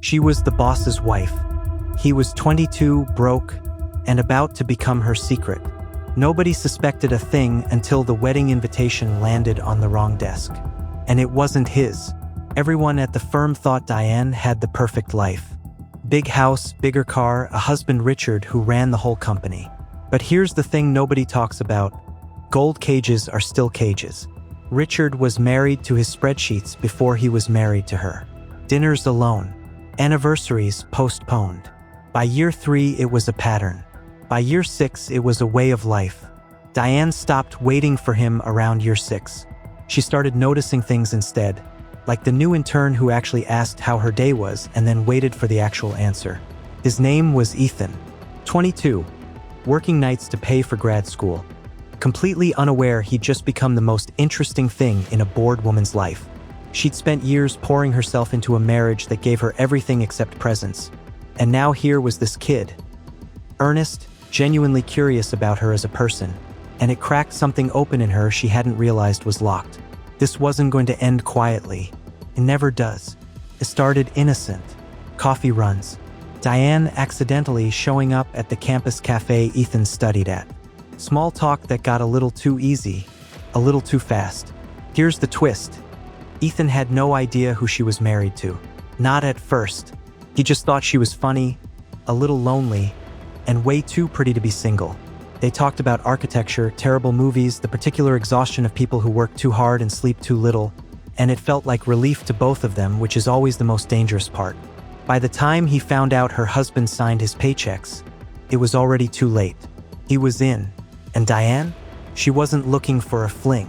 She was the boss's wife. He was 22, broke, and about to become her secret. Nobody suspected a thing until the wedding invitation landed on the wrong desk. And it wasn't his. Everyone at the firm thought Diane had the perfect life. Big house, bigger car, a husband Richard who ran the whole company. But here's the thing nobody talks about. Gold cages are still cages. Richard was married to his spreadsheets before he was married to her. Dinners alone. Anniversaries postponed. By year 3, it was a pattern. By year 6, it was a way of life. Diane stopped waiting for him around year 6. She started noticing things instead, like the new intern who actually asked how her day was and then waited for the actual answer. His name was Ethan, 22, working nights to pay for grad school. Completely unaware he'd just become the most interesting thing in a bored woman's life. She'd spent years pouring herself into a marriage that gave her everything except presents. And now here was this kid. Earnest, genuinely curious about her as a person. And it cracked something open in her she hadn't realized was locked. This wasn't going to end quietly. It never does. It started innocent. Coffee runs. Diane accidentally showing up at the campus cafe Ethan studied at. Small talk that got a little too easy, a little too fast. Here's the twist. Ethan had no idea who she was married to. Not at first. He just thought she was funny, a little lonely, and way too pretty to be single. They talked about architecture, terrible movies, the particular exhaustion of people who work too hard and sleep too little, and it felt like relief to both of them, which is always the most dangerous part. By the time he found out her husband signed his paychecks, it was already too late. He was in. And Diane? She wasn't looking for a fling.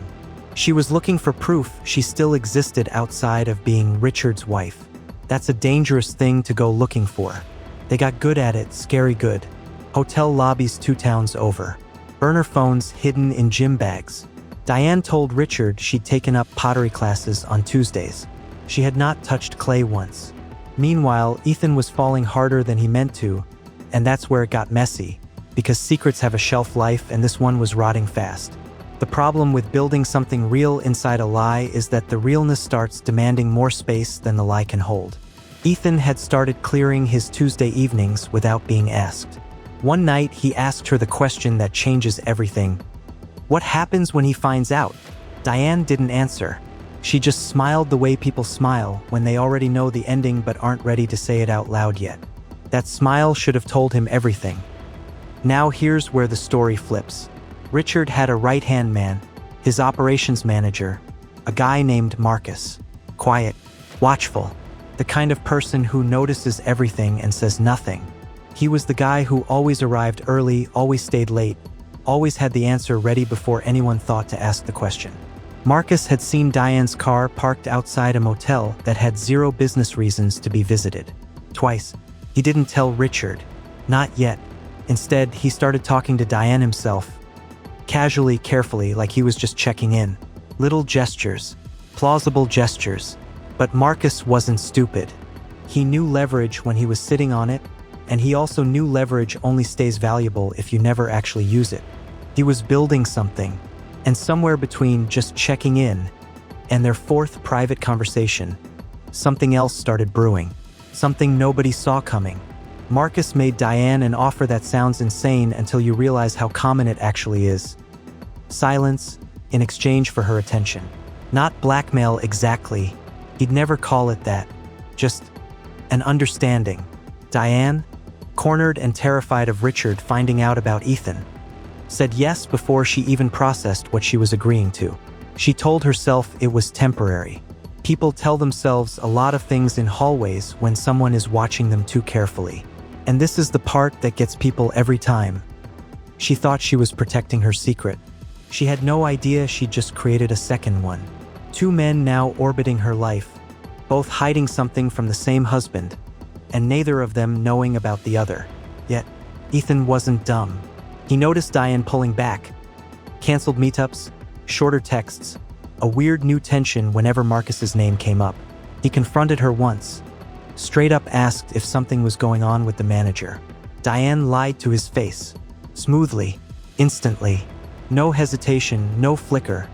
She was looking for proof she still existed outside of being Richard's wife. That's a dangerous thing to go looking for. They got good at it, scary good. Hotel lobbies 2 towns over. Burner phones hidden in gym bags. Diane told Richard she'd taken up pottery classes on Tuesdays. She had not touched clay once. Meanwhile, Ethan was falling harder than he meant to, and that's where it got messy, because secrets have a shelf life and this one was rotting fast. The problem with building something real inside a lie is that the realness starts demanding more space than the lie can hold. Ethan had started clearing his Tuesday evenings without being asked. One night, he asked her the question that changes everything. What happens when he finds out? Diane didn't answer. She just smiled the way people smile when they already know the ending but aren't ready to say it out loud yet. That smile should have told him everything. Now here's where the story flips. Richard had a right-hand man, his operations manager, a guy named Marcus. Quiet, watchful, the kind of person who notices everything and says nothing. He was the guy who always arrived early, always stayed late, always had the answer ready before anyone thought to ask the question. Marcus had seen Diane's car parked outside a motel that had 0 business reasons to be visited. Twice. He didn't tell Richard. Not yet. Instead, he started talking to Diane himself. Casually, carefully, like he was just checking in. Little gestures. Plausible gestures. But Marcus wasn't stupid. He knew leverage when he was sitting on it, and he also knew leverage only stays valuable if you never actually use it. He was building something, and somewhere between just checking in and their 4th private conversation, something else started brewing. Something nobody saw coming. Marcus made Diane an offer that sounds insane until you realize how common it actually is. Silence in exchange for her attention. Not blackmail exactly. He'd never call it that. Just an understanding. Diane, cornered and terrified of Richard finding out about Ethan, said yes before she even processed what she was agreeing to. She told herself it was temporary. People tell themselves a lot of things in hallways when someone is watching them too carefully. And this is the part that gets people every time. She thought she was protecting her secret. She had no idea she'd just created a second one. 2 men now orbiting her life, both hiding something from the same husband, and neither of them knowing about the other. Yet, Ethan wasn't dumb. He noticed Diane pulling back. Canceled meetups, shorter texts, a weird new tension whenever Marcus's name came up. He confronted her once. Straight up asked if something was going on with the manager. Diane lied to his face. Smoothly, instantly. No hesitation, no flicker.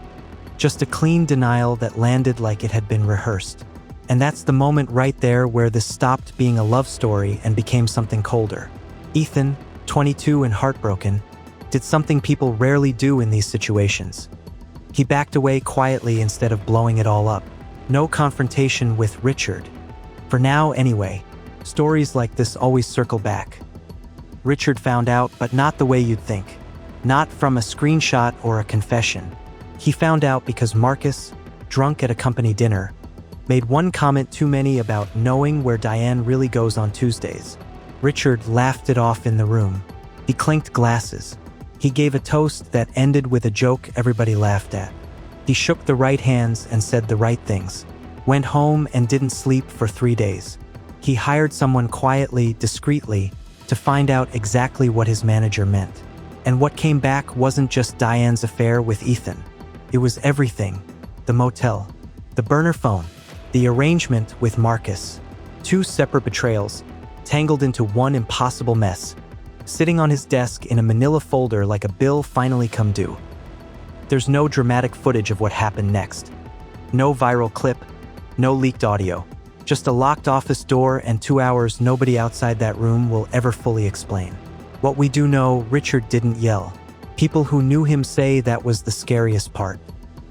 Just a clean denial that landed like it had been rehearsed. And that's the moment right there where this stopped being a love story and became something colder. Ethan, 22 and heartbroken, did something people rarely do in these situations. He backed away quietly instead of blowing it all up. No confrontation with Richard. For now, anyway. Stories like this always circle back. Richard found out, but not the way you'd think. Not from a screenshot or a confession. He found out because Marcus, drunk at a company dinner, made one comment too many about knowing where Diane really goes on Tuesdays. Richard laughed it off in the room. He clinked glasses. He gave a toast that ended with a joke everybody laughed at. He shook the right hands and said the right things. Went home and didn't sleep for 3 days. He hired someone quietly, discreetly, to find out exactly what his manager meant. And what came back wasn't just Diane's affair with Ethan. It was everything. The motel, the burner phone, the arrangement with Marcus. 2 separate betrayals, tangled into one impossible mess, sitting on his desk in a manila folder like a bill finally come due. There's no dramatic footage of what happened next. No viral clip, no leaked audio. Just a locked office door and 2 hours nobody outside that room will ever fully explain. What we do know, Richard didn't yell. People who knew him say that was the scariest part.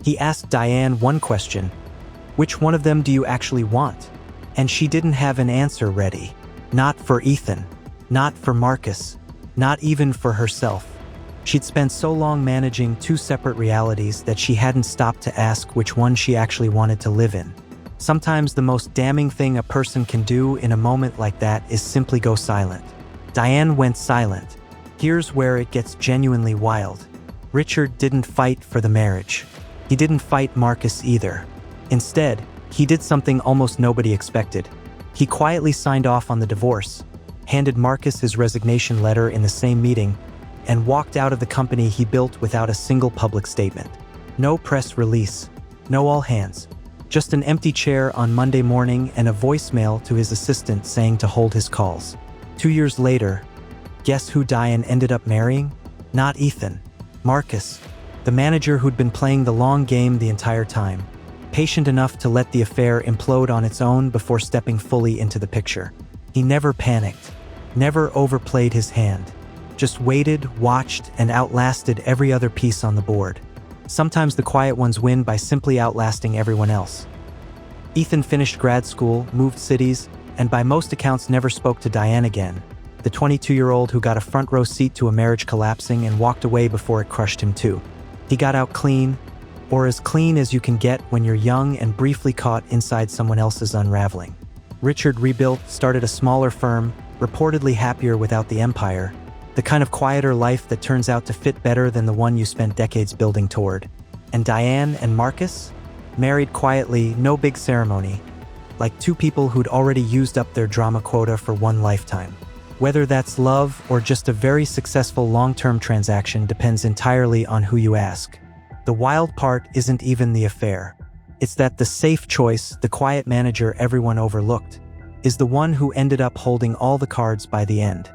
He asked Diane one question: which one of them do you actually want? And she didn't have an answer ready. Not for Ethan. Not for Marcus. Not even for herself. She'd spent so long managing 2 separate realities that she hadn't stopped to ask which one she actually wanted to live in. Sometimes the most damning thing a person can do in a moment like that is simply go silent. Diane went silent. Here's where it gets genuinely wild. Richard didn't fight for the marriage. He didn't fight Marcus either. Instead, he did something almost nobody expected. He quietly signed off on the divorce, handed Marcus his resignation letter in the same meeting, and walked out of the company he built without a single public statement. No press release. No all hands. Just an empty chair on Monday morning and a voicemail to his assistant saying to hold his calls. 2 years later, guess who Diane ended up marrying? Not Ethan. Marcus, the manager who'd been playing the long game the entire time. Patient enough to let the affair implode on its own before stepping fully into the picture. He never panicked. Never overplayed his hand. Just waited, watched, and outlasted every other piece on the board. Sometimes the quiet ones win by simply outlasting everyone else. Ethan finished grad school, moved cities, and by most accounts never spoke to Diane again. The 22-year-old who got a front row seat to a marriage collapsing and walked away before it crushed him too. He got out clean, or as clean as you can get when you're young and briefly caught inside someone else's unraveling. Richard rebuilt, started a smaller firm, reportedly happier without the empire. The kind of quieter life that turns out to fit better than the one you spent decades building toward. And Diane and Marcus? Married quietly, no big ceremony. Like 2 people who'd already used up their drama quota for one lifetime. Whether that's love or just a very successful long-term transaction depends entirely on who you ask. The wild part isn't even the affair. It's that the safe choice, the quiet manager everyone overlooked, is the one who ended up holding all the cards by the end.